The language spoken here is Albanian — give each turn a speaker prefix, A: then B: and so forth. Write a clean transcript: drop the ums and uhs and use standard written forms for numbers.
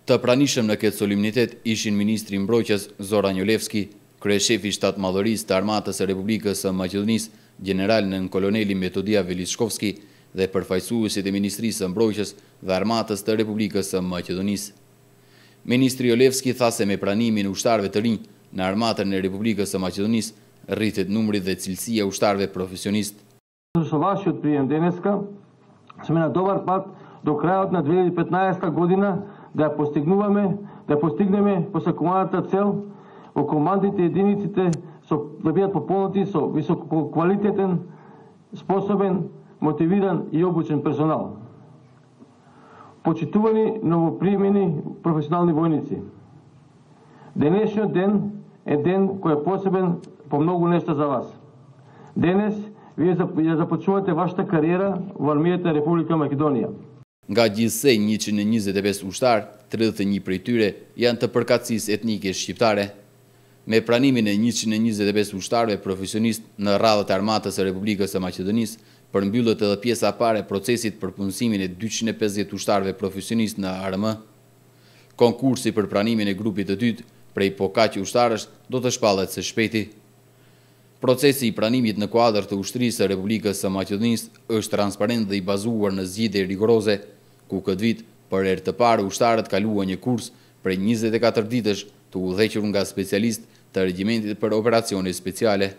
A: Të pranishëm në këtë solemnitet ishin Ministri i Mbrojtjes Zoran Jolevski, kryeshefi shtatmadhërisë të Armatës së Republikës së Maqedonisë, general nën koloneli Metodia Velishkovski dhe përfaqësuesit e Ministrisë së Mbrojtjes dhe Armatës të Republikës së Maqedonisë. Ministri Jolevski tha se me pranimin e ushtarëve të rinj në Armatën e Republikës së Maqedonisë rritet numri dhe cilësia e ushtarëve profesionistë.
B: Вашиот прием денеска сме на добар пат до крајот на 2015 година да постигнеме посакуваната цел во командите и единиците да бидат пополнати со висококвалитетен, способен, мотивиран и обучен персонал. Почитувани новопримени професионални војници. Денешниот ден е ден кој е посебен по многу нешта за вас. Денес вие започнувате вашата кариера во армијата Република Македонија.
A: Nga gjithsej 125 ushtar, 31 prej tyre janë të përkatësisë etnike shqiptare. Me pranimin e 125 ushtarëve profesionistë në radhët e Armatës së Republikës së Maqedonisë, përmbyllet edhe pjesa e parë e procesit për punësimin e 250 ushtarëve profesionistë në ARM. Konkursi për pranimin e grupit të dytë prej po kaq ushtarësh do të shpallet së shpejti. Procesi i pranimit në kuadër të ushtrisë së Republikës së Maqedonisë është transparent dhe i bazuar në zgjidhje rigoroze, ku këtë vit për herë të parë ushtarët kaluan një kurs prej 24 ditësh të udhëhequr nga specialistë të regjimentit për operacione speciale.